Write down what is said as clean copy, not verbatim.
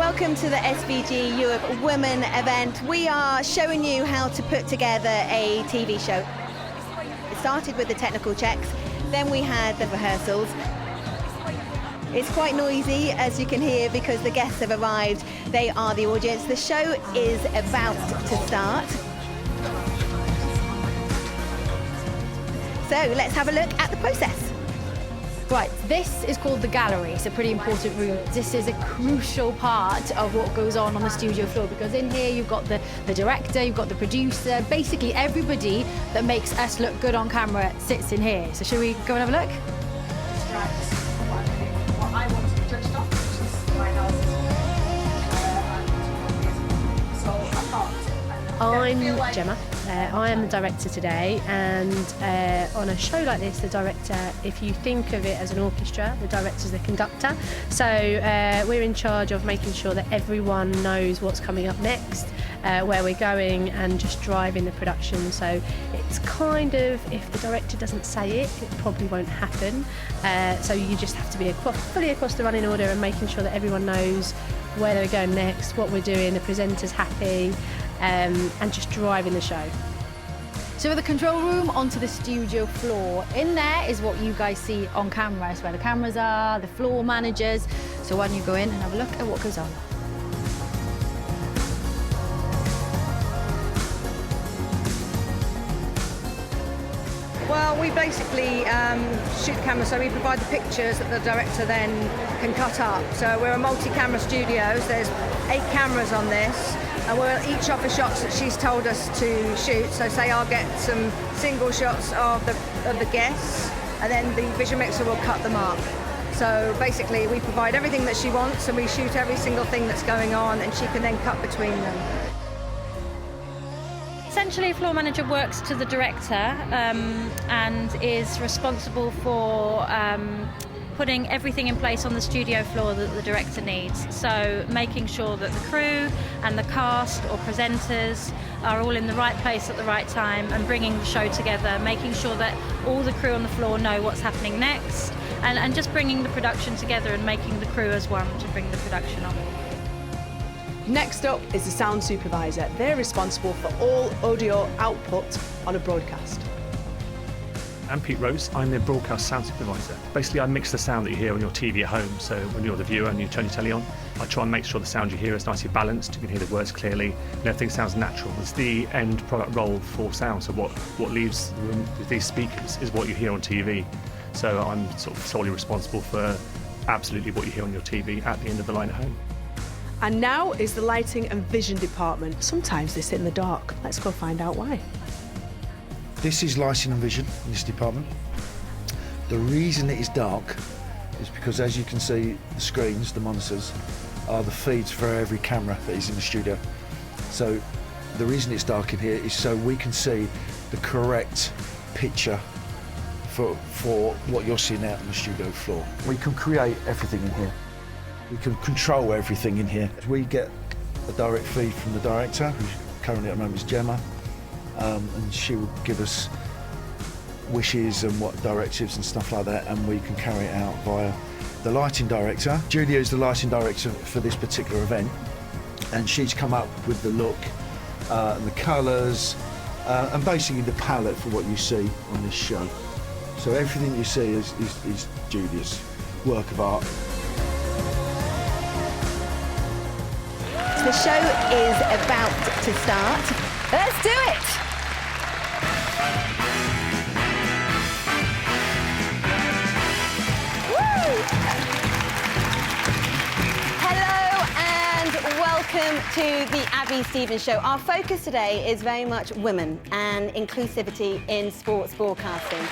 Welcome to the SVG Europe Women event. We are showing you how to put together a TV show. It started with the technical checks, then we had the rehearsals. It's quite noisy, as you can hear, because the guests have arrived. They are the audience. The show is about to start. So let's have a look at the process. Right, this is called the gallery. It's a pretty important room. This is a crucial part of what goes on the studio floor, because in here you've got the director, you've got the producer, basically everybody that makes us look good on camera sits in here. So shall we go and have a look? What I want to be judged on, which is my analysis. So I can't. I'm Gemma. I am the director today, and on a show like this, the director, if you think of it as an orchestra, the director's the conductor. So we're in charge of making sure that everyone knows what's coming up next, where we're going, and just driving the production. So it's kind of, if the director doesn't say it, it probably won't happen. So you just have to be fully across the running order and making sure that everyone knows where they're going next, what we're doing, the presenter's happy, and just driving the show. So with the control room onto the studio floor. In there is what you guys see on camera. It's where the cameras are, the floor managers. So why don't you go in and have a look at what goes on. Well, we basically shoot the camera, so we provide the pictures that the director then can cut up. So we're a multi-camera studio, so there's 8 cameras on this, and we'll each of the shots that she's told us to shoot. So say I'll get some single shots of the guests, and then the vision mixer will cut them up. So basically we provide everything that she wants, and we shoot every single thing that's going on, and she can then cut between them. Essentially, a floor manager works to the director and is responsible for putting everything in place on the studio floor that the director needs. So making sure that the crew and the cast or presenters are all in the right place at the right time, and bringing the show together, making sure that all the crew on the floor know what's happening next, and just bringing the production together and making the crew as one to bring the production on. Next up is the sound supervisor. They're responsible for all audio output on a broadcast. I'm Pete Rose. I'm the broadcast sound supervisor. Basically, I mix the sound that you hear on your TV at home. So when you're the viewer and you turn your telly on, I try and make sure the sound you hear is nicely balanced. You can hear the words clearly, and everything sounds natural. It's the end product role for sound. So what leaves the room with these speakers is what you hear on TV. So I'm sort of solely responsible for absolutely what you hear on your TV at the end of the line at home. And now is the lighting and vision department. Sometimes they sit in the dark. Let's go find out why. This is lighting and vision in this department. The reason it is dark is because, as you can see, the screens, the monitors, are the feeds for every camera that is in the studio. So the reason it's dark in here is so we can see the correct picture for what you're seeing out on the studio floor. We can create everything in here. We can control everything in here. We get a direct feed from the director, who currently at the moment is Gemma, and she will give us wishes and what directives and stuff like that, and we can carry it out via the lighting director. Julia is the lighting director for this particular event, and she's come up with the look and the colours and basically the palette for what you see on this show. So everything you see is Julia's work of art. The show is about to start. Let's do it! Woo! Hello and welcome to the Abi Stephens Show. Our focus today is very much women and inclusivity in sports broadcasting.